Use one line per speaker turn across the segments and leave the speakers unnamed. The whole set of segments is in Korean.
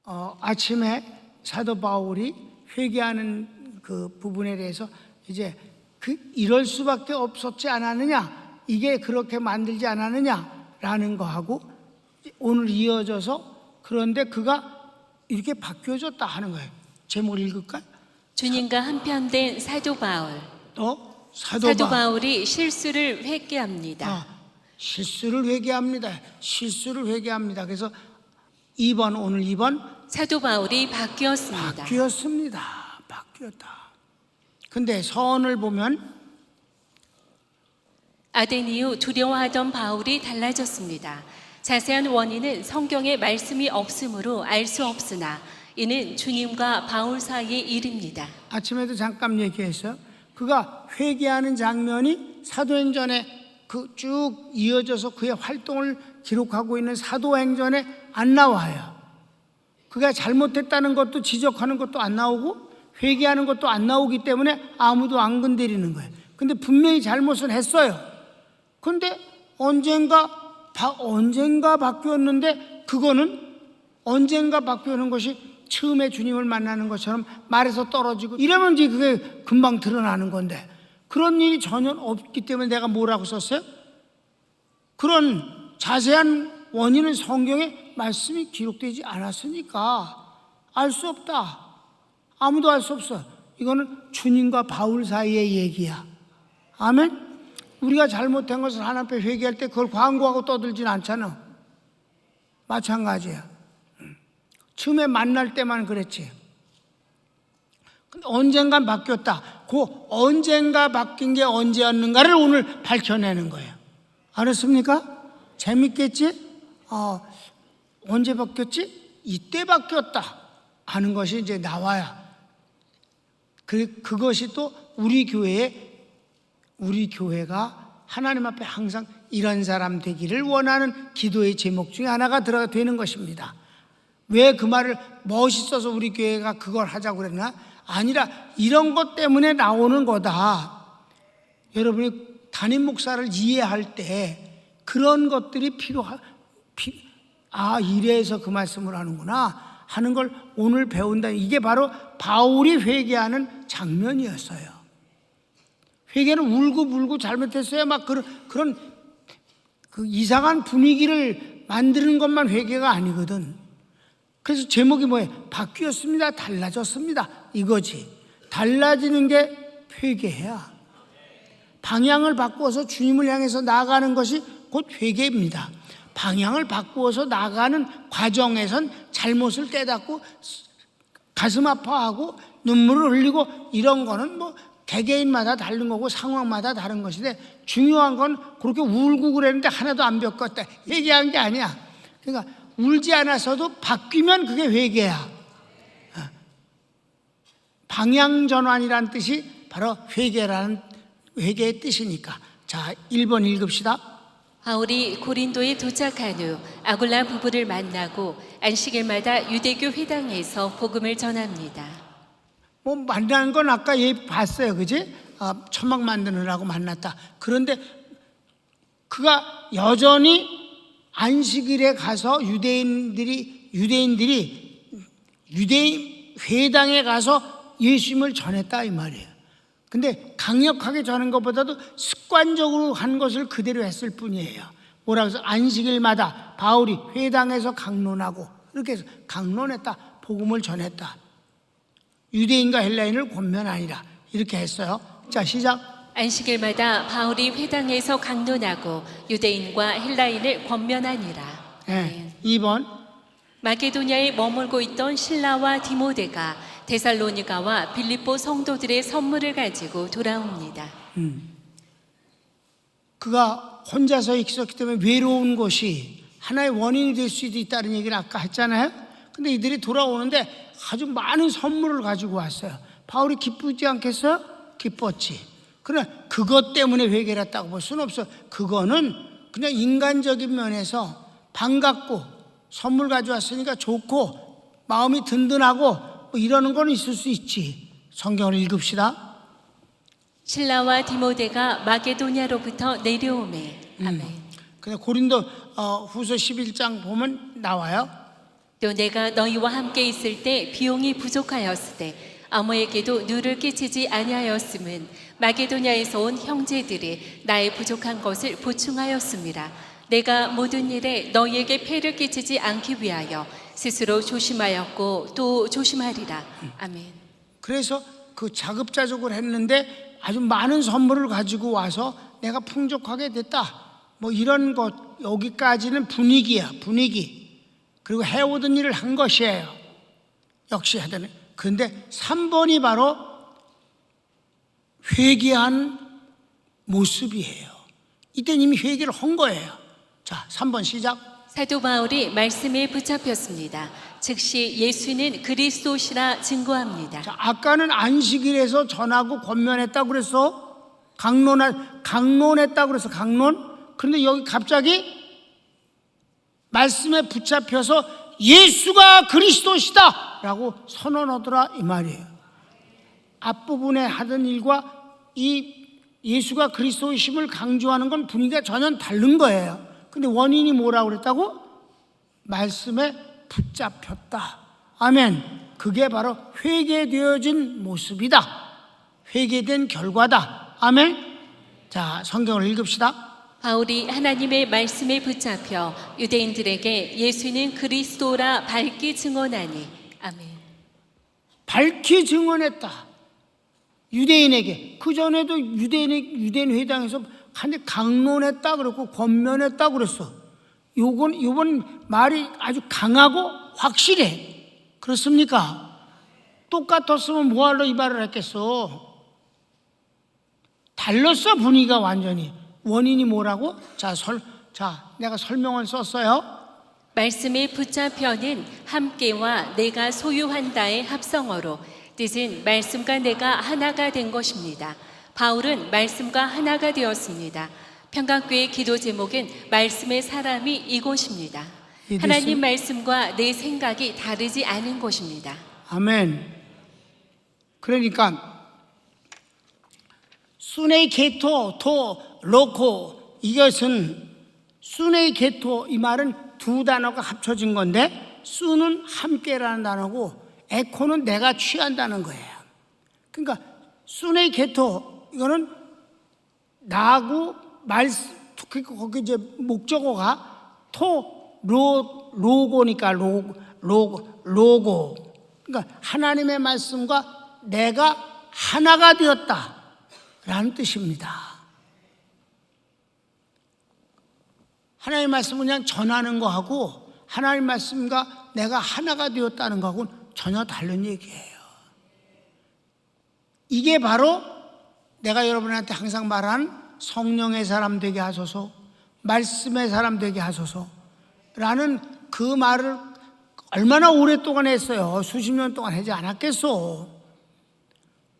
아침에 사도 바울이 회개하는 그 부분에 대해서 이제 이럴 수밖에 없었지 않았느냐, 이게 그렇게 만들지 않았느냐라는 거하고 오늘 이어져서 그런데 그가 이렇게 바뀌어졌다 하는 거예요. 제목을 읽을까요?
주님과 한편된 사도 바울.
사도
바울이 실수를 회개합니다.
실수를 회개합니다. 실수를 회개합니다. 그래서 오늘 2번
사도 바울이 바뀌었습니다.
바뀌었다. 근데 서원을 보면
아덴 이후 두려워하던 바울이 달라졌습니다. 자세한 원인은 성경에 말씀이 없으므로 알 수 없으나 이는 주님과 바울 사이의 일입니다.
아침에도 잠깐 얘기했어요. 그가 회개하는 장면이 사도행전에 쭉 이어져서 그의 활동을 기록하고 있는 사도행전에 안 나와요. 그가 잘못했다는 것도 지적하는 것도 안 나오고 회개하는 것도 안 나오기 때문에 아무도 안 건드리는 거예요. 근데 분명히 잘못은 했어요. 근데 언젠가 바뀌었는데 그거는 언젠가 바뀌는 것이 처음에 주님을 만나는 것처럼 말에서 떨어지고 이러면 이제 그게 금방 드러나는 건데 그런 일이 전혀 없기 때문에 내가 뭐라고 썼어요? 그런 자세한 원인은 성경에 말씀이 기록되지 않았으니까 알 수 없다. 아무도 알 수 없어. 이거는 주님과 바울 사이의 얘기야. 아멘? 우리가 잘못한 것을 하나님 앞에 회개할 때 그걸 광고하고 떠들진 않잖아. 마찬가지야. 처음에 만날 때만 그랬지. 근데 언젠간 바뀌었다. 그 언젠가 바뀐 게 언제였는가를 오늘 밝혀내는 거예요. 알았습니까? 재밌겠지? 언제 바뀌었지? 이때 바뀌었다 하는 것이 이제 나와야 그것이 또 우리 교회가 하나님 앞에 항상 이런 사람 되기를 원하는 기도의 제목 중에 하나가 되는 것입니다. 왜 그 말을 멋있어서 우리 교회가 그걸 하자고 그랬나? 아니라 이런 것 때문에 나오는 거다. 여러분이 담임 목사를 이해할 때 그런 것들이 이래서 그 말씀을 하는구나 하는 걸 오늘 배운다. 이게 바로 바울이 회개하는 장면이었어요. 회개는 울고불고 잘못했어요. 막 그런 이상한 분위기를 만드는 것만 회개가 아니거든. 그래서 제목이 뭐예요? 바뀌었습니다. 달라졌습니다. 이거지. 달라지는 게 회개야. 방향을 바꾸어서 주님을 향해서 나아가는 것이 곧 회개입니다. 방향을 바꾸어서 나아가는 과정에선 잘못을 깨닫고 가슴 아파하고 눈물을 흘리고 이런 거는 뭐 개개인마다 다른 거고 상황마다 다른 것인데 중요한 건 그렇게 울고 그랬는데 하나도 안 바뀌었다 얘기한 게 아니야. 그러니까 울지 않아서도 바뀌면 그게 회개야. 방향 전환이라는 뜻이 바로 회개의 뜻이니까. 자, 1번 읽읍시다.
바울이 고린도에 도착한 후 아굴라 부부를 만나고 안식일마다 유대교 회당에서 복음을 전합니다.
뭐 만나는 건 아까 봤어요, 그지? 천막 만드느라고 만났다. 그런데 그가 여전히 안식일에 가서 유대인들이 유대인 회당에 가서 예수님을 전했다 이 말이에요. 근데 강력하게 전한 것보다도 습관적으로 한 것을 그대로 했을 뿐이에요. 뭐라고 해서 안식일마다 바울이 회당에서 강론하고 이렇게 해서 강론했다. 복음을 전했다. 유대인과 헬라인을 권면하니라 이렇게 했어요. 자, 시작.
안식일마다 바울이 회당에서 강론하고 유대인과 헬라인을 권면하니라.
네. 2번.
마게도냐에 머물고 있던 실라와 디모데가 데살로니가와 빌립보 성도들의 선물을 가지고 돌아옵니다.
그가 혼자서 있었기 때문에 외로운 것이 하나의 원인이 될 수도 있다는 얘기를 아까 했잖아요. 근데 이들이 돌아오는데 아주 많은 선물을 가지고 왔어요. 바울이 기쁘지 않겠어요? 기뻤지. 그러나 그것 때문에 회개를 했다고 볼 수는 없어요. 그거는 그냥 인간적인 면에서 반갑고 선물 가져왔으니까 좋고 마음이 든든하고 뭐 이러는 건 있을 수 있지. 성경을 읽읍시다.
실라와 디모데가 마게도냐로부터 내려오매. 아멘.
근데 고린도 후서 11장 보면 나와요.
또 내가 너희와 함께 있을 때 비용이 부족하였을 때 아무에게도 누를 끼치지 아니하였음은 마게도냐에서 온 형제들이 나의 부족한 것을 보충하였습니다. 내가 모든 일에 너희에게 폐를 끼치지 않기 위하여 스스로 조심하였고 또 조심하리라. 아멘.
그래서 그 자급자족을 했는데 아주 많은 선물을 가지고 와서 내가 풍족하게 됐다. 뭐 이런 것, 여기까지는 분위기야, 분위기. 그리고 해오던 일을 한 것이에요. 역시 하더니. 그런데 3번이 바로 회개한 모습이에요. 이때는 이미 회개를 한 거예요. 자, 3번 시작.
사도 바울이 말씀에 붙잡혔습니다. 즉시 예수는 그리스도시라 증거합니다.
자, 아까는 안식일에서 전하고 권면했다고 그랬어. 강론했다고 그랬어. 강론. 그런데 여기 갑자기 말씀에 붙잡혀서 예수가 그리스도시다 라고 선언하더라 이 말이에요. 앞부분에 하던 일과 이 예수가 그리스도이심을 강조하는 건 분위기가 전혀 다른 거예요. 근데 원인이 뭐라고 그랬다고? 말씀에 붙잡혔다. 아멘. 그게 바로 회개되어진 모습이다. 회개된 결과다. 아멘. 자, 성경을 읽읍시다.
바울이 하나님의 말씀에 붙잡혀 유대인들에게 예수는 그리스도라 밝히 증언하니. 아멘.
밝히 증언했다. 유대인에게. 그전에도 유대인 회당에서 한데 강론했다 그랬고 권면했다 그랬어. 요번 말이 아주 강하고 확실해. 그렇습니까? 똑같았으면 뭐하러 이 말을 했겠어. 달랐어 분위기가 완전히. 원인이 뭐라고? 자, 내가 설명을 썼어요.
말씀에 붙잡혀는 함께와 내가 소유한다의 합성어로 뜻은 말씀과 내가 하나가 된 것입니다. 바울은 말씀과 하나가 되었습니다. 평강교회 기도 제목은 말씀의 사람이 이곳입니다. 하나님 말씀과 내 생각이 다르지 않은 것입니다.
아멘. 그러니까 수네이 게토 토 로코, 이것은 수네이 게토, 이 말은 두 단어가 합쳐진 건데 수는 함께라는 단어고 에코는 내가 취한다는 거예요. 그러니까 수네이 게토, 이거는 나하고 거기 이제 목적어가 로고니까 로고. 그러니까 하나님의 말씀과 내가 하나가 되었다라는 뜻입니다. 하나님의 말씀을 그냥 전하는 거하고 하나님의 말씀과 내가 하나가 되었다는 거하고는 전혀 다른 얘기예요. 이게 바로 내가 여러분한테 항상 말하는 성령의 사람 되게 하소서, 말씀의 사람 되게 하소서라는 그 말을 얼마나 오랫동안 했어요. 수십 년 동안 하지 않았겠어.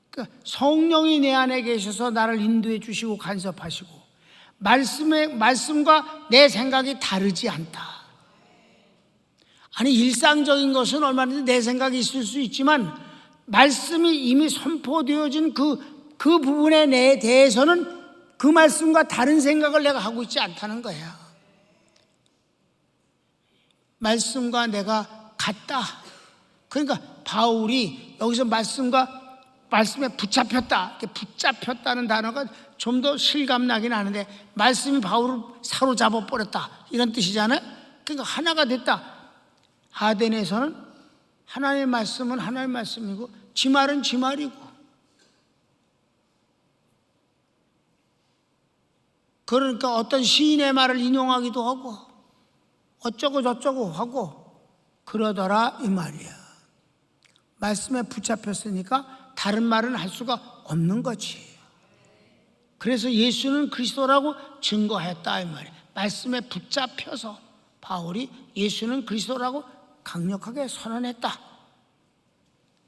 그러니까 성령이 내 안에 계셔서 나를 인도해 주시고 간섭하시고 말씀과 내 생각이 다르지 않다. 아니 일상적인 것은 얼마든지 내 생각이 있을 수 있지만 말씀이 이미 선포되어진 그 부분에 대해서는 그 말씀과 다른 생각을 내가 하고 있지 않다는 거야. 말씀과 내가 같다. 그러니까 바울이 여기서 말씀에 붙잡혔다. 붙잡혔다는 단어가 좀 더 실감나긴 하는데 말씀이 바울을 사로잡아 버렸다 이런 뜻이잖아요. 그러니까 하나가 됐다. 아덴에서는 하나님의 말씀은 하나님의 말씀이고 지 말은 지 말이고, 그러니까 어떤 시인의 말을 인용하기도 하고 어쩌고 저쩌고 하고 그러더라 이 말이야. 말씀에 붙잡혔으니까 다른 말은 할 수가 없는 거지. 그래서 예수는 그리스도라고 증거했다 이 말이야. 말씀에 붙잡혀서 바울이 예수는 그리스도라고 강력하게 선언했다.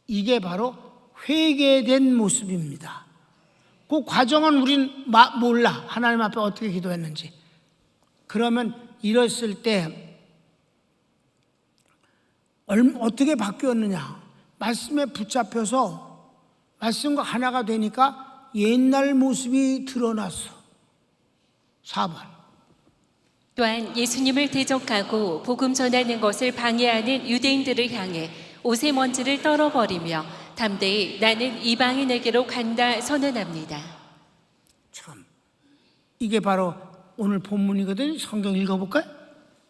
이게 바로 회개된 모습입니다. 그 과정은 우린 몰라. 하나님 앞에 어떻게 기도했는지. 그러면 이랬을 때 어떻게 바뀌었느냐. 말씀에 붙잡혀서 말씀과 하나가 되니까 옛날 모습이 드러났어. 4번.
또한 예수님을 대적하고 복음 전하는 것을 방해하는 유대인들을 향해 옷의 먼지를 떨어버리며 담대히 나는 이방인에게로 간다 선언합니다.
참, 이게 바로 오늘 본문이거든요. 성경 읽어볼까요?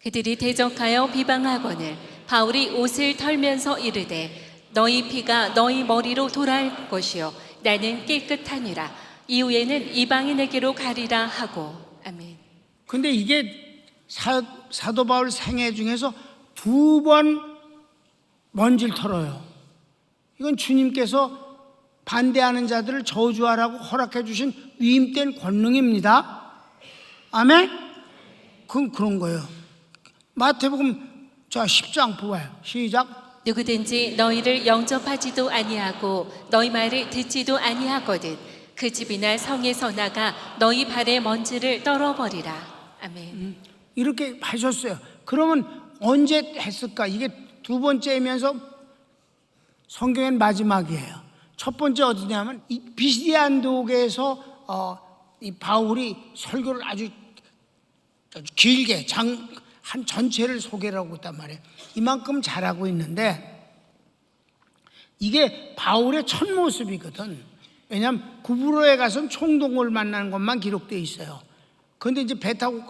그들이 대적하여 비방하거늘 바울이 옷을 털면서 이르되 너희 피가 너희 머리로 돌아올 것이요 나는 깨끗하니라. 이후에는 이방인에게로 가리라 하고. 아멘.
근데 이게 사도 바울 생애 중에서 2번 먼지를 털어요. 이건 주님께서 반대하는 자들을 저주하라고 허락해 주신 위임된 권능입니다. 아멘? 그런 거예요. 마태복음 10장 보아요. 시작.
누구든지 너희를 영접하지도 아니하고 너희 말을 듣지도 아니하거든 그 집이나 성에서 나가 너희 발의 먼지를 떨어버리라. 아멘.
이렇게 하셨어요. 그러면 언제 했을까? 이게 2번째이면서 성경엔 마지막이에요. 첫 번째 어디냐면 이 비시디안 독에서 이 바울이 설교를 아주 길게 한 전체를 소개를 하고 있단 말이에요. 이만큼 잘하고 있는데 이게 바울의 첫 모습이거든. 왜냐하면 구브로에 가서는 총독을 만나는 것만 기록되어 있어요. 그런데 이제 배 타고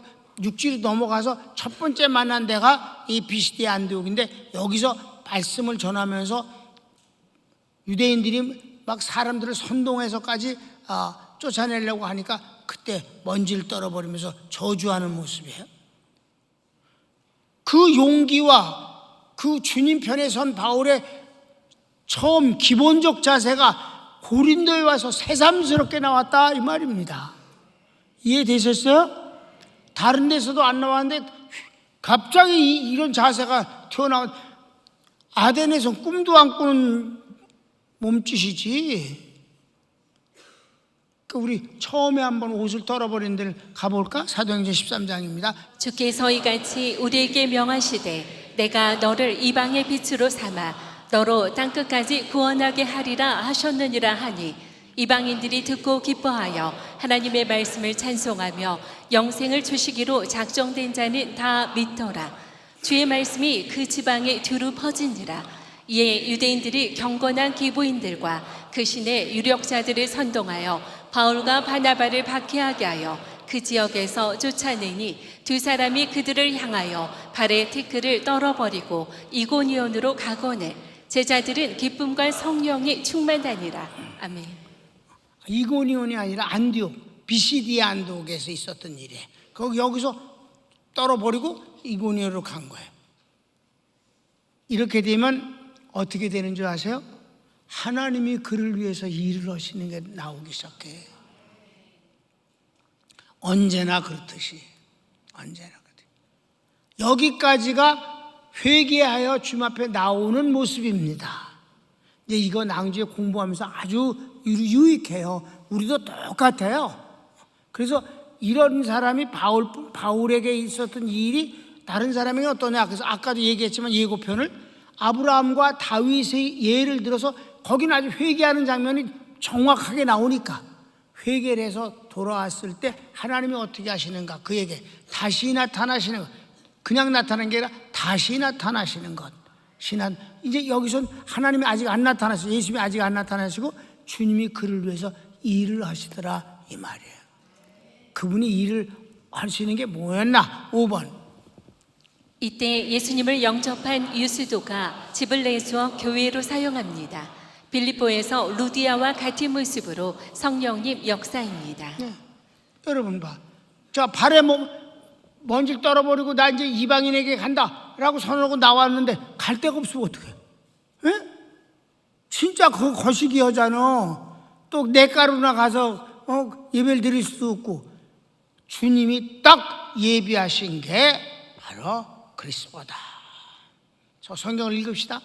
육지로 넘어가서 첫 번째 만난 데가 이 비시디아 안디옥인데 여기서 말씀을 전하면서 유대인들이 막 사람들을 선동해서까지 쫓아내려고 하니까 그때 먼지를 떨어버리면서 저주하는 모습이에요. 그 용기와 그 주님 편에 선 바울의 처음 기본적 자세가 고린도에 와서 새삼스럽게 나왔다 이 말입니다. 이해되셨어요? 다른 데서도 안 나왔는데 갑자기 이런 자세가 튀어나온 아덴에서 꿈도 안 꾸는 몸짓이지. 우리 처음에 한번 옷을 떨어버린 데를 가볼까? 사도행전 13장입니다.
주께서 이같이 우리에게 명하시되 내가 너를 이방의 빛으로 삼아 너로 땅끝까지 구원하게 하리라 하셨느니라 하니 이방인들이 듣고 기뻐하여 하나님의 말씀을 찬송하며 영생을 주시기로 작정된 자는 다 믿더라. 주의 말씀이 그 지방에 두루 퍼지니라. 이에 유대인들이 경건한 기부인들과 그 신의 유력자들을 선동하여 바울과 바나바를 박해하게 하여 그 지역에서 쫓아내니 2사람이 그들을 향하여 발에 티끌을 떨어버리고 이고니온으로 가거늘 제자들은 기쁨과 성령이 충만하니라. 아멘.
이고니온이 아니라 안디옥, 비시디아 안디옥에서 있었던 일이에요. 여기서 떨어버리고 이고니온으로 간 거예요. 이렇게 되면 어떻게 되는 줄 아세요? 하나님이 그를 위해서 일을 하시는 게 나오기 시작해. 언제나 그렇듯이. 여기까지가 회개하여 주님 앞에 나오는 모습입니다. 이제 이거 낭주에 공부하면서 아주 유익해요. 우리도 똑같아요. 그래서 이런 사람이 바울에게 있었던 일이 다른 사람에게 어떠냐. 그래서 아까도 얘기했지만 예고편을 아브라함과 다윗의 예를 들어서 거기는 아주 회개하는 장면이 정확하게 나오니까 회개를 해서 돌아왔을 때 하나님이 어떻게 하시는가 그에게 다시 나타나시는 것. 그냥 나타나는 게 아니라 다시 나타나시는 것. 이제 여기선 하나님이 아직 안 나타나시고 예수님이 아직 안 나타나시고 주님이 그를 위해서 일을 하시더라 이 말이에요. 그분이 일을 할 수 있는 게 뭐였나? 5번.
이때 예수님을 영접한 유수도가 집을 내주어 교회로 사용합니다. 빌립보에서 루디아와 같은 모습으로 성령님 역사입니다.
네. 여러분 봐. 자, 발에 먼지를 떨어버리고 나 이제 이방인에게 간다라고 선언하고 나왔는데 갈 데가 없으면 어떡해? 에? 진짜 그거 거시기 하잖아. 또 내가루나 가서 예배를 드릴 수도 없고 주님이 딱 예비하신 게 바로 그리스도다. 저 성경을 읽읍시다.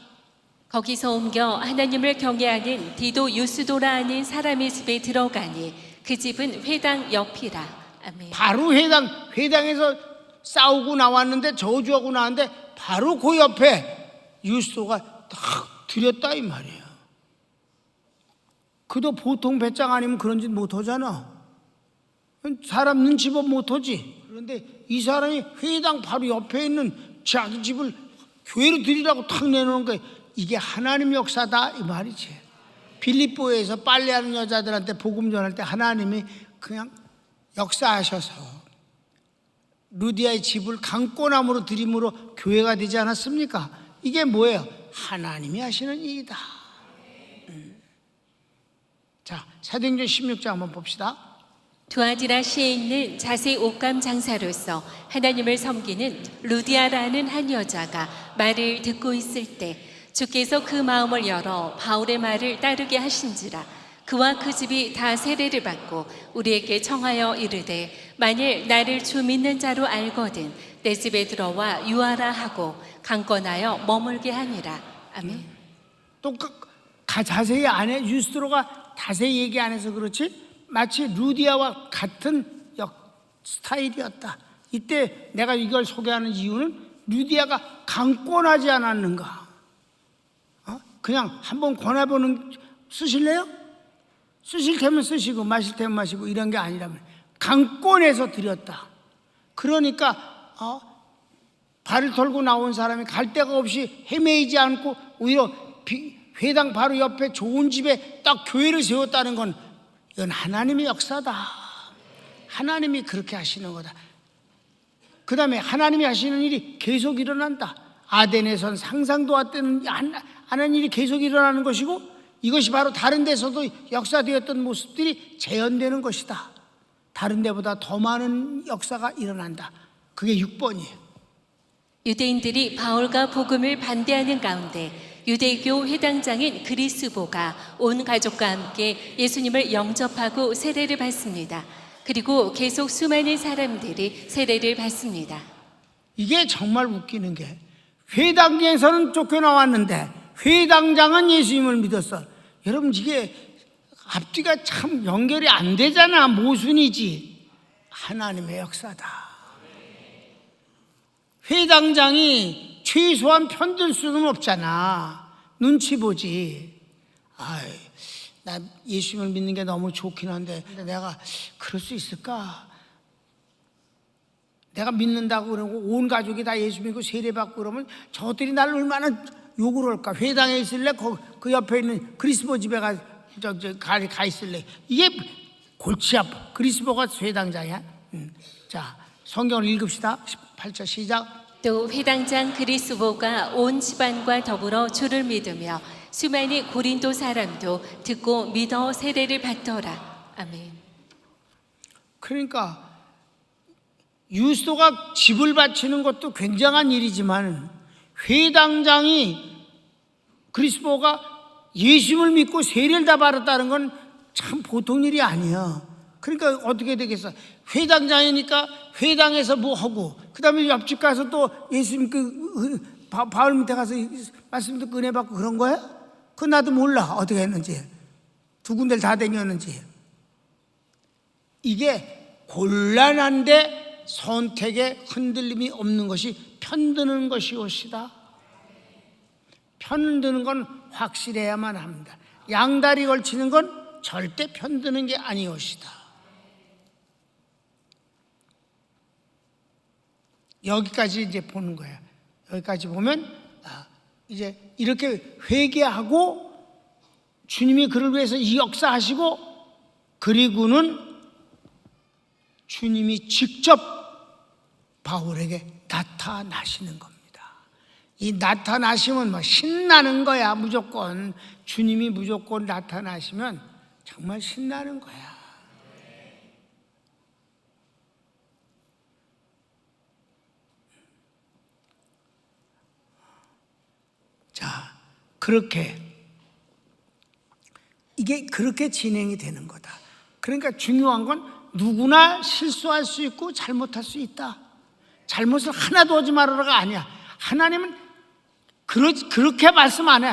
거기서 옮겨 하나님을 경외하는 디도 유스도라 하는 사람의 집에 들어가니 그 집은 회당 옆이라. 아멘.
바로 회당에서 싸우고 나왔는데 저주하고 나왔는데 바로 그 옆에 유스도가 딱 들였다 이 말이에요. 그도 보통 배짱 아니면 그런 짓 못하잖아. 사람 눈치 보면 못하지. 그런데 이 사람이 회당 바로 옆에 있는 자기 집을 교회로 드리라고 탁 내놓은 거예요. 이게 하나님 역사다 이 말이지. 빌립보에서 빨래하는 여자들한테 복음 전할 때 하나님이 그냥 역사하셔서 루디아의 집을 강권함으로 드림으로 교회가 되지 않았습니까? 이게 뭐예요? 하나님이 하시는 일이다. 자, 사도행전 16장 한번 봅시다.
두아디라시에 있는 자색 옷감 장사로서 하나님을 섬기는 루디아라는 한 여자가 말을 듣고 있을 때 주께서 그 마음을 열어 바울의 말을 따르게 하신지라. 그와 그 집이 다 세례를 받고 우리에게 청하여 이르되 만일 나를 주 믿는 자로 알거든 내 집에 들어와 유하라 하고 강권하여 머물게 하니라. 아멘.
또 자세히 안 해. 유스트로가 자세히 얘기 안 해서 그렇지 마치 루디아와 같은 스타일이었다. 이때 내가 이걸 소개하는 이유는 루디아가 강권하지 않았는가. 그냥 한번 권해보는, 쓰실래요? 쓰실 테면 쓰시고 마실 테면 마시고 이런 게 아니라면 강권해서 드렸다. 그러니까 발을 털고 나온 사람이 갈 데가 없이 헤매이지 않고 오히려 회당 바로 옆에 좋은 집에 딱 교회를 세웠다는 건 이건 하나님의 역사다. 하나님이 그렇게 하시는 거다. 그 다음에 하나님이 하시는 일이 계속 일어난다. 아덴에선 상상도 안 하는 일이 계속 일어나는 것이고 이것이 바로 다른 데서도 역사되었던 모습들이 재현되는 것이다. 다른 데보다 더 많은 역사가 일어난다. 그게 6번이에요.
유대인들이 바울과 복음을 반대하는 가운데 유대교 회당장인 그리스보가 온 가족과 함께 예수님을 영접하고 세례를 받습니다. 그리고 계속 수많은 사람들이 세례를 받습니다.
이게 정말 웃기는 게 회당에서는 쫓겨나왔는데 회당장은 예수님을 믿었어. 여러분 이게 앞뒤가 참 연결이 안 되잖아. 모순이지. 하나님의 역사다. 회당장이 최소한 편들 수는 없잖아. 눈치 보지. 나 예수님을 믿는 게 너무 좋긴 한데 내가 그럴 수 있을까? 내가 믿는다고 그러고 온 가족이 다 예수 믿고 세례받고 그러면 저들이 나를 얼마나 욕을 할까? 회당에 있을래? 그 옆에 있는 그리스보 집에 가 있을래? 이게 골치 아파. 그리스보가 회당장이야. 자, 성경을 읽읍시다. 18절 시작.
또 회당장 그리스보가 온 집안과 더불어 주를 믿으며 수많은 고린도 사람도 듣고 믿어 세례를 받더라. 아멘.
그러니까 유스도가 집을 바치는 것도 굉장한 일이지만 회당장이 그리스보가 예수님을 믿고 세례를 다 받았다는 건 참 보통 일이 아니야. 그러니까 어떻게 되겠어? 회당장이니까 회당에서 뭐 하고 그 다음에 옆집 가서 또 예수님 바울 밑에 가서 말씀 듣고 은혜 받고 그런 거야? 그건 나도 몰라 어떻게 했는지, 두 군데를 다 다녔는지. 이게 곤란한데 선택에 흔들림이 없는 것이 편드는 것이옵시다. 편드는 건 확실해야만 합니다. 양다리 걸치는 건 절대 편드는 게 아니옵시다. 여기까지 이제 보는 거예요. 여기까지 보면 이제 이렇게 회개하고 주님이 그를 위해서 이 역사하시고 그리고는 주님이 직접 바울에게 나타나시는 겁니다. 이 나타나시면 뭐 신나는 거야. 무조건 주님이 무조건 나타나시면 정말 신나는 거야. 자, 그렇게 이게 그렇게 진행이 되는 거다. 그러니까 중요한 건 누구나 실수할 수 있고 잘못할 수 있다. 잘못을 하나도 하지 말아라가 아니야. 하나님은 그렇게 말씀 안 해.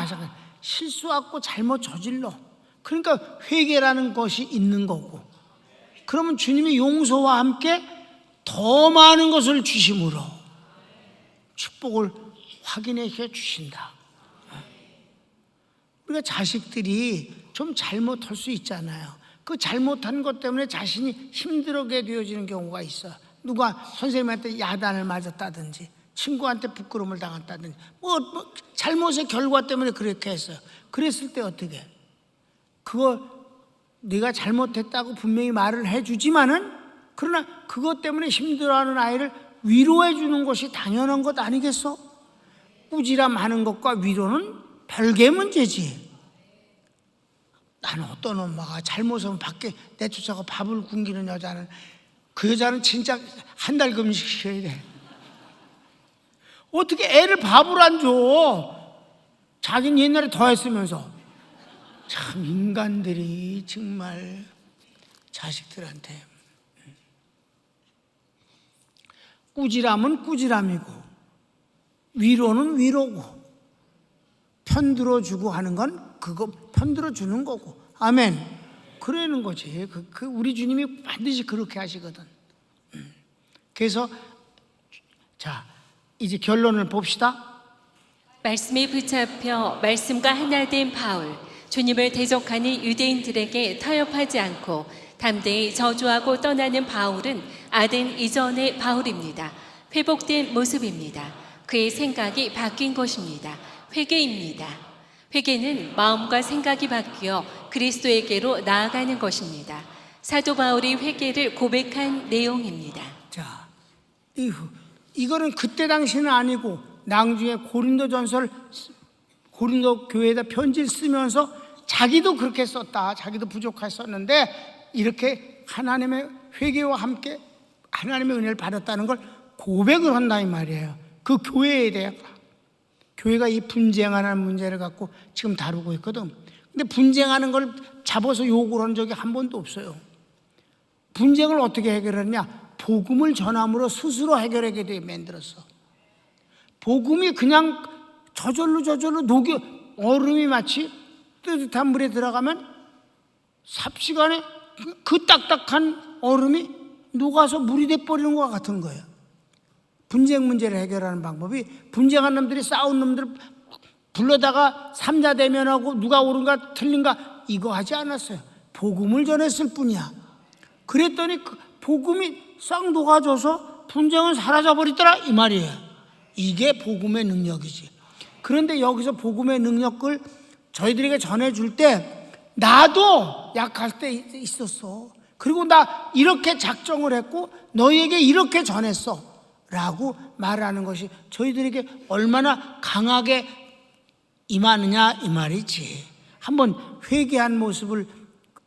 실수하고 잘못 저질러. 그러니까 회개라는 것이 있는 거고. 그러면 주님이 용서와 함께 더 많은 것을 주심으로 축복을 확인해 주신다. 우리가 자식들이 좀 잘못할 수 있잖아요. 그 잘못한 것 때문에 자신이 힘들게 되어지는 경우가 있어. 누가 선생님한테 야단을 맞았다든지 친구한테 부끄러움을 당했다든지 뭐 잘못의 결과 때문에 그렇게 했어요. 그랬을 때 어떻게? 그거 네가 잘못했다고 분명히 말을 해주지만은 그러나 그것 때문에 힘들어하는 아이를 위로해 주는 것이 당연한 것 아니겠어? 꾸지람 하는 것과 위로는 별개 문제지. 나는 어떤 엄마가 잘못하면 밖에 내쫓아가 밥을 굶기는 여자는 그 여자는 진짜 한 달 금식시켜야 돼. 어떻게 애를 밥을 안 줘? 자기는 옛날에 더 했으면서. 참 인간들이 정말 자식들한테 꾸지람은 꾸지람이고 위로는 위로고 편들어주고 하는 건 그거 편들어주는 거고 아멘. 그러는 거지. 우리 주님이 반드시 그렇게 하시거든. 그래서 자 이제 결론을 봅시다.
말씀에 붙잡혀 말씀과 하나 된 바울, 주님을 대적하는 유대인들에게 타협하지 않고 담대히 저주하고 떠나는 바울은 아덴 이전의 바울입니다. 회복된 모습입니다. 그의 생각이 바뀐 것입니다. 회개입니다. 회개는 마음과 생각이 바뀌어 그리스도에게로 나아가는 것입니다. 사도 바울이 회개를 고백한 내용입니다.
자, 이거는 그때 당시는 아니고 나중에 고린도 교회에다 편지를 쓰면서 자기도 그렇게 썼다. 자기도 부족했었는데 이렇게 하나님의 회개와 함께 하나님의 은혜를 받았다는 걸 고백을 한다 이 말이에요. 그 교회에 대해 교회가 이 분쟁하는 문제를 갖고 지금 다루고 있거든. 근데 분쟁하는 걸 잡아서 욕을 한 적이 한 번도 없어요. 분쟁을 어떻게 해결했냐? 복음을 전함으로 스스로 해결하게 돼 만들었어. 복음이 그냥 저절로 녹여 얼음이 마치 뜨뜻한 물에 들어가면 삽시간에 그 딱딱한 얼음이 녹아서 물이 돼버리는 것과 같은 거예요. 분쟁 문제를 해결하는 방법이 분쟁한 놈들이 싸운 놈들 불러다가 삼자 대면하고 누가 옳은가 틀린가 이거 하지 않았어요. 복음을 전했을 뿐이야. 그랬더니 그 복음이 싹 녹아져서 분쟁은 사라져버리더라 이 말이에요. 이게 복음의 능력이지. 그런데 여기서 복음의 능력을 저희들에게 전해줄 때 나도 약할 때 있었어. 그리고 나 이렇게 작정을 했고 너희에게 이렇게 전했어 라고 말하는 것이 저희들에게 얼마나 강하게 임하느냐 이 말이지. 한번 회개한 모습을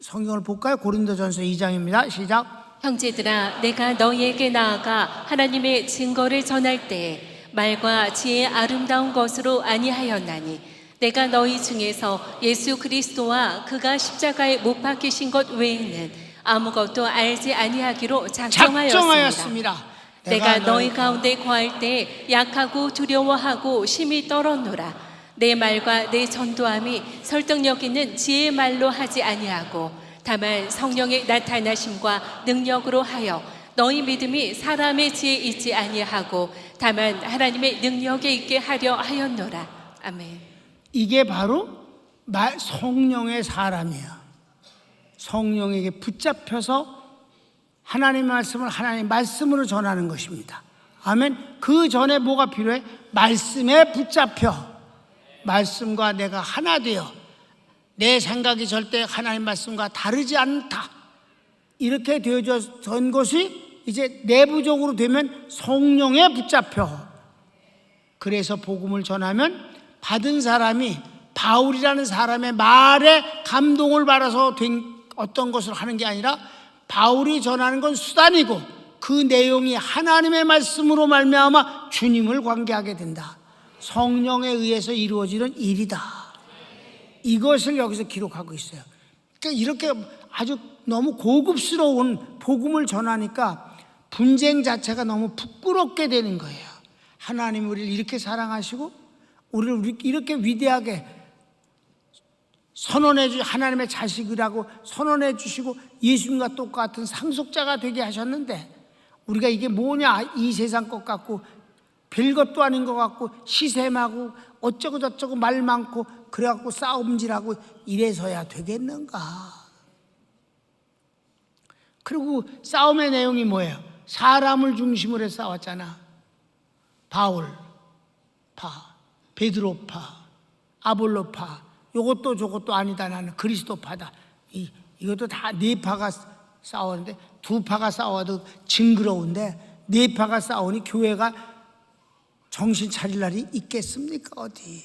성경을 볼까요? 고린도전서 2장입니다. 시작.
형제들아, 내가 너희에게 나아가 하나님의 증거를 전할 때에 말과 지혜의 아름다운 것으로 아니하였나니 내가 너희 중에서 예수 그리스도와 그가 십자가에 못 박히신 것 외에는 아무것도 알지 아니하기로 작정하였습니다. 내가 너희 가운데 거할 때 약하고 두려워하고 심히 떨었노라. 내 말과 내 전도함이 설득력 있는 지혜의 말로 하지 아니하고 다만 성령의 나타나심과 능력으로 하여 너희 믿음이 사람의 지혜에 있지 아니하고 다만 하나님의 능력에 있게 하려 하였노라. 아멘.
이게 바로 성령의 사람이야. 성령에게 붙잡혀서 하나님의 말씀을 하나님의 말씀으로 전하는 것입니다. 아멘. 그 전에 뭐가 필요해? 말씀에 붙잡혀 말씀과 내가 하나 되어 내 생각이 절대 하나님 말씀과 다르지 않다. 이렇게 되어진 것이 이제 내부적으로 되면 성령에 붙잡혀. 그래서 복음을 전하면 받은 사람이 바울이라는 사람의 말에 감동을 받아서 된 어떤 것을 하는 게 아니라 바울이 전하는 건 수단이고 그 내용이 하나님의 말씀으로 말미암아 주님을 관계하게 된다. 성령에 의해서 이루어지는 일이다. 이것을 여기서 기록하고 있어요. 그러니까 이렇게 아주 너무 고급스러운 복음을 전하니까 분쟁 자체가 너무 부끄럽게 되는 거예요. 하나님이 우리를 이렇게 사랑하시고 우리를 이렇게 위대하게 선언해 주시고 하나님의 자식이라고 선언해 주시고 예수님과 똑같은 상속자가 되게 하셨는데 우리가 이게 뭐냐 이 세상 것 같고 별것도 아닌 것 같고 시샘하고 어쩌고 저쩌고 말 많고 그래갖고 싸움질하고 이래서야 되겠는가. 그리고 싸움의 내용이 뭐예요? 사람을 중심으로 해서 싸웠잖아. 바울파, 베드로파, 아볼로파, 요것도 저것도 아니다, 나는 그리스도파다. 이것도 다 네 파가 싸우는데, 두 파가 싸워도 징그러운데 네 파가 싸우니 교회가 정신 차릴 날이 있겠습니까? 어디.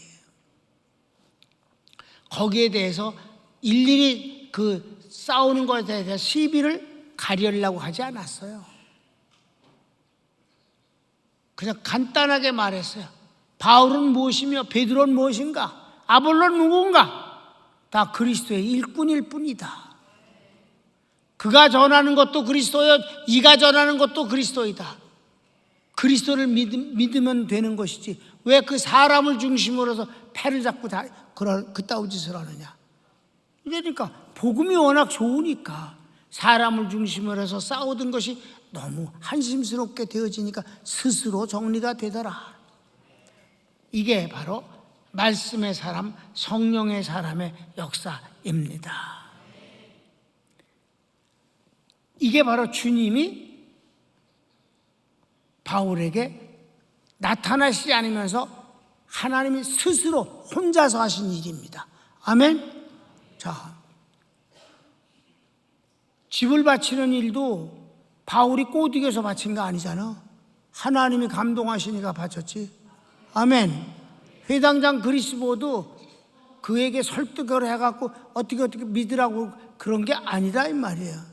거기에 대해서 일일이 그 싸우는 것에 대해서 시비를 가리려고 하지 않았어요. 그냥 간단하게 말했어요. 바울은 무엇이며 베드로는 무엇인가? 아볼로는 누군가? 다 그리스도의 일꾼일 뿐이다. 그가 전하는 것도 그리스도요, 이가 전하는 것도 그리스도이다. 그리스도를 믿으면 되는 것이지 왜 그 사람을 중심으로 해서 패를 잡고 다 그따위 짓을 하느냐. 그러니까 복음이 워낙 좋으니까 사람을 중심으로 해서 싸우던 것이 너무 한심스럽게 되어지니까 스스로 정리가 되더라. 이게 바로 말씀의 사람, 성령의 사람의 역사입니다. 이게 바로 주님이 바울에게 나타나시지 않으면서 하나님이 스스로 혼자서 하신 일입니다. 아멘. 자, 집을 바치는 일도 바울이 꼬드겨서 바친 거 아니잖아. 하나님이 감동하시니까 바쳤지. 아멘. 회당장 그리스도도 그에게 설득을 해갖고 어떻게 믿으라고 그런 게 아니다 이 말이에요.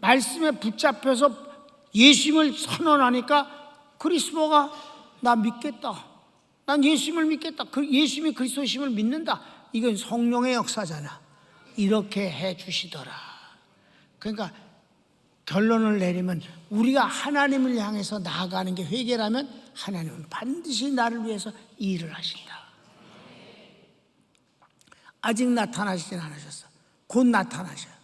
말씀에 붙잡혀서 예수님을 선언하니까 그리스도가 나 믿겠다. 난 예수님을 믿겠다. 예수님이 그리스도심을 믿는다. 이건 성령의 역사잖아. 이렇게 해 주시더라. 그러니까 결론을 내리면 우리가 하나님을 향해서 나아가는 게 회개라면 하나님은 반드시 나를 위해서 일을 하신다. 아직 나타나시진 않으셨어. 곧 나타나셔요.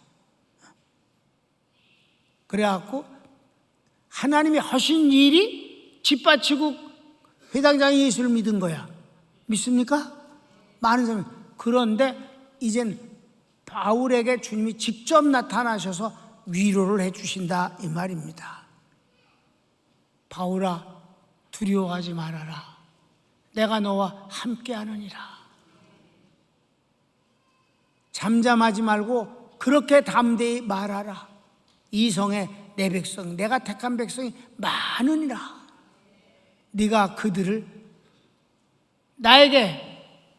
그래갖고 하나님이 하신 일이 뒷받치고 회당장이 예수를 믿은 거야. 믿습니까? 많은 사람이. 그런데 이젠 바울에게 주님이 직접 나타나셔서 위로를 해주신다 이 말입니다. 바울아 두려워하지 말아라. 내가 너와 함께하느니라. 잠잠하지 말고 그렇게 담대히 말하라. 이 성에 내 백성, 내가 택한 백성이 많으니라. 네가 그들을 나에게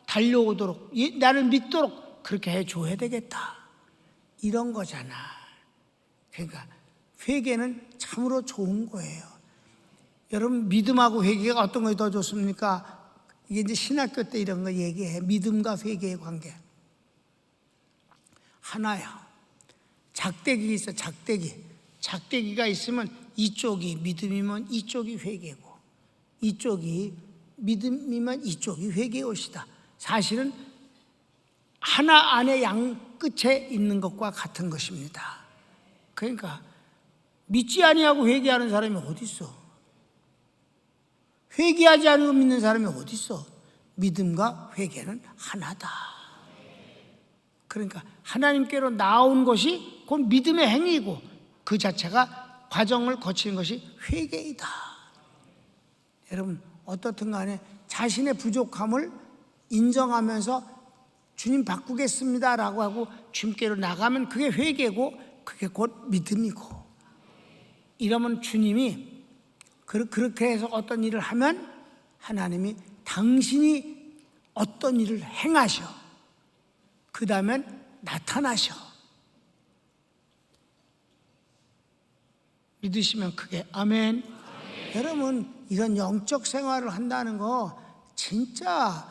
달려오도록, 나를 믿도록 그렇게 해줘야 되겠다. 이런 거잖아. 그러니까 회개는 참으로 좋은 거예요. 여러분 믿음하고 회개가 어떤 것이 더 좋습니까? 이게 이제 신학교 때 이런 거 얘기해. 믿음과 회개의 관계. 하나야. 작대기 있어. 작대기가 있으면 이쪽이 믿음이면 이쪽이 회개고, 이쪽이 믿음이면 이쪽이 회개의 옷이다. 사실은 하나 안에 양 끝에 있는 것과 같은 것입니다. 그러니까 믿지 아니하고 회개하는 사람이 어디 있어? 회개하지 않고 믿는 사람이 어디 있어? 믿음과 회개는 하나다. 그러니까 하나님께로 나온 것이 곧 믿음의 행위이고 그 자체가 과정을 거치는 것이 회개이다. 여러분 어떻든 간에 자신의 부족함을 인정하면서 주님 바꾸겠습니다 라고 하고 주님께로 나가면 그게 회개고 그게 곧 믿음이고, 이러면 주님이 그렇게 해서 어떤 일을 하면 하나님이 당신이 어떤 일을 행하셔. 그 다음엔 나타나셔. 믿으시면 크게 아멘. 여러분 이런 영적 생활을 한다는 거 진짜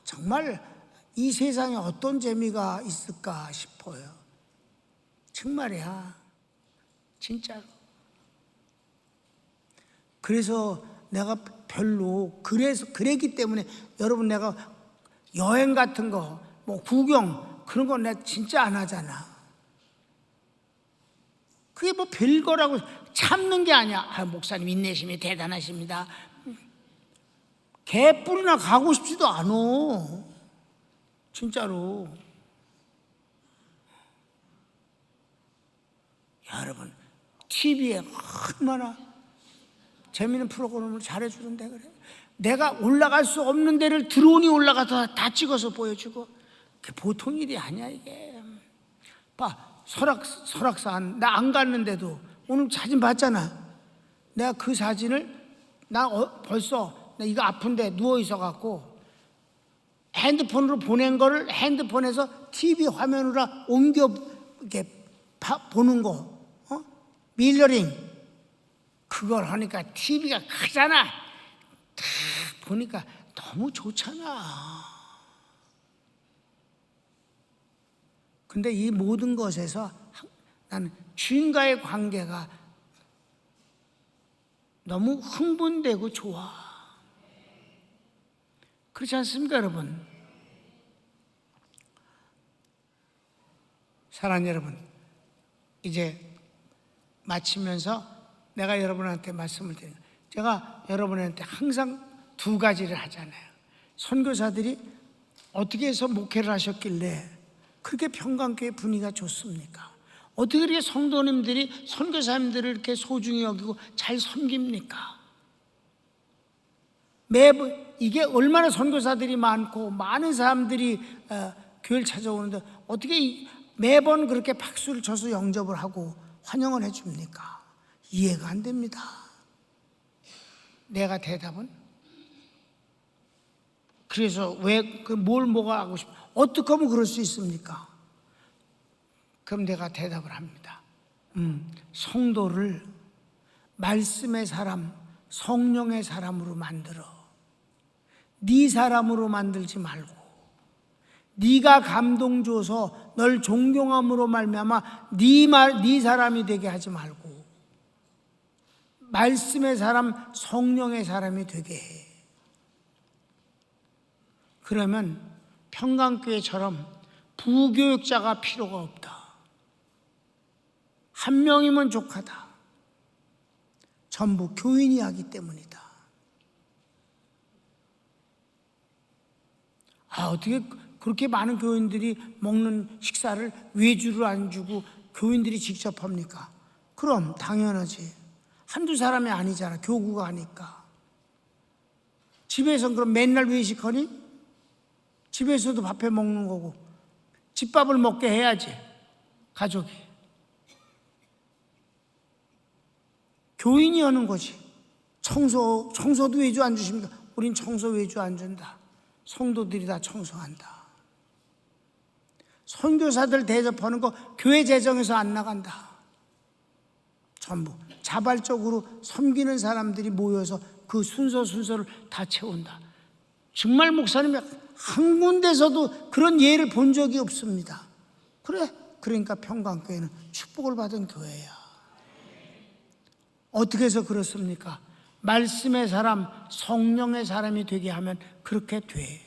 정말 이 세상에 어떤 재미가 있을까 싶어요. 정말이야. 진짜로. 그래서 내가 별로 그랬기 때문에 여러분 내가 여행 같은 거 뭐 구경 그런 거 내가 진짜 안 하잖아. 그게 뭐 별거라고 참는 게 아니야. 아, 목사님 인내심이 대단하십니다. 개뿔이나 가고 싶지도 않아. 진짜로. 여러분 TV에 얼마나 재미있는 프로그램을 잘해주는데 그래. 내가 올라갈 수 없는 데를 드론이 올라가서 다 찍어서 보여주고. 그게 보통 일이 아니야 이게. 봐, 설악산 나 안 갔는데도 오늘 사진 봤잖아. 내가 그 사진을 벌써 나 이거 아픈데 누워 있어 갖고 핸드폰으로 보낸 거를 핸드폰에서 TV 화면으로 옮겨 이렇게 보는 거, 밀러링 그걸 하니까 TV가 크잖아. 딱 보니까 너무 좋잖아. 근데 이 모든 것에서 나는 주인과의 관계가 너무 흥분되고 좋아. 그렇지 않습니까, 여러분? 사랑하는 여러분, 이제 마치면서 내가 여러분한테 말씀을 드리는 거예요. 제가 여러분한테 항상 두 가지를 하잖아요. 선교사들이 어떻게 해서 목회를 하셨길래 그렇게 평강교회 분위기가 좋습니까? 어떻게 그렇게 성도님들이 선교사님들을 이렇게 소중히 여기고 잘 섬깁니까? 매번 이게 얼마나 선교사들이 많고 많은 사람들이 교회를 찾아오는데 어떻게 매번 그렇게 박수를 쳐서 영접을 하고 환영을 해줍니까? 이해가 안 됩니다. 내가 대답은 그래서 왜 뭐가 하고 싶어? 어떻게 하면 그럴 수 있습니까? 그럼 내가 대답을 합니다. 성도를 말씀의 사람, 성령의 사람으로 만들어. 네 사람으로 만들지 말고 네가 감동 줘서 널 존경함으로 말미암아 네 사람이 되게 하지 말고 말씀의 사람, 성령의 사람이 되게 해. 그러면 평강교회처럼 부교육자가 필요가 없다. 한 명이면 족하다. 전부 교인이 하기 때문이다. 어떻게 그렇게 많은 교인들이 먹는 식사를 외주를 안 주고 교인들이 직접 합니까? 그럼 당연하지. 한두 사람이 아니잖아. 교구가 하니까. 집에서는 그럼 맨날 외식하니? 집에서도 밥해 먹는 거고 집밥을 먹게 해야지. 가족이. 교인이 하는 거지. 청소도 외주 안 주십니까? 우린 청소 외주 안 준다. 성도들이 다 청소한다. 선교사들 대접하는 거 교회 재정에서 안 나간다. 전부 자발적으로 섬기는 사람들이 모여서 그 순서를 다 채운다. 정말 목사님이 한 군데서도 그런 예를 본 적이 없습니다. 그러니까 평강교회는 축복을 받은 교회야. 어떻게 해서 그렇습니까? 말씀의 사람, 성령의 사람이 되게 하면 그렇게 돼.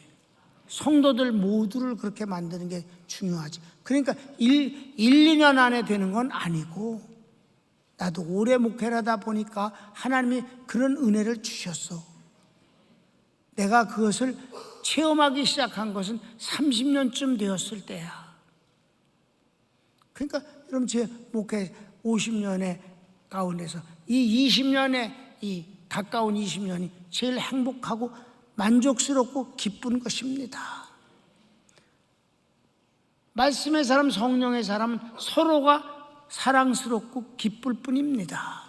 성도들 모두를 그렇게 만드는 게 중요하지. 그러니까 2년 안에 되는 건 아니고 나도 오래 목회를 하다 보니까 하나님이 그런 은혜를 주셨어. 내가 그것을 체험하기 시작한 것은 30년쯤 되었을 때야. 그러니까 여러분 제 목회 50년의 가운데서 이 20년의 이 가까운 20년이 제일 행복하고 만족스럽고 기쁜 것입니다. 말씀의 사람, 성령의 사람은 서로가 사랑스럽고 기쁠 뿐입니다.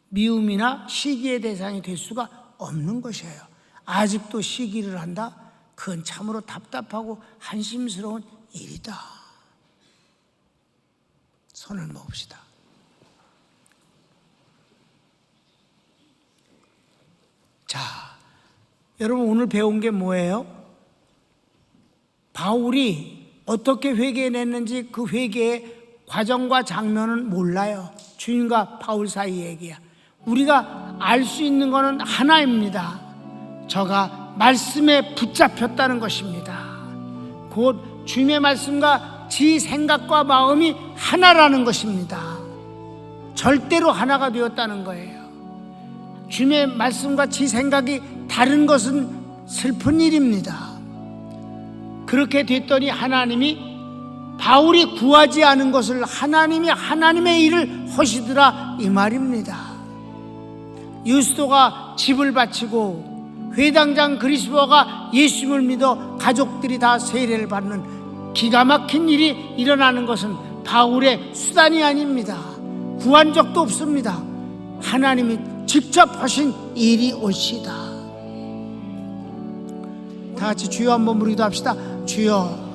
미움이나 시기의 대상이 될 수가 없는 것이에요. 아직도 시기를 한다? 그건 참으로 답답하고 한심스러운 일이다. 손을 모읍시다. 자, 여러분 오늘 배운 게 뭐예요? 바울이 어떻게 회개했는지 그 회개의 과정과 장면은 몰라요. 주님과 바울 사이 얘기야. 우리가 알 수 있는 것은 하나입니다. 저가 말씀에 붙잡혔다는 것입니다. 곧 주님의 말씀과 지 생각과 마음이 하나라는 것입니다. 절대로 하나가 되었다는 거예요. 주님의 말씀과 지 생각이 다른 것은 슬픈 일입니다. 그렇게 됐더니 하나님이 바울이 구하지 않은 것을 하나님이 하나님의 일을 하시더라 이 말입니다. 유스도가 집을 바치고 회당장 그리스도가 예수님을 믿어 가족들이 다 세례를 받는 기가 막힌 일이 일어나는 것은 바울의 수단이 아닙니다. 구한 적도 없습니다. 하나님이 직접 하신 일이 옳시다. 다 같이 주여 한번 부르기도 합시다. 주여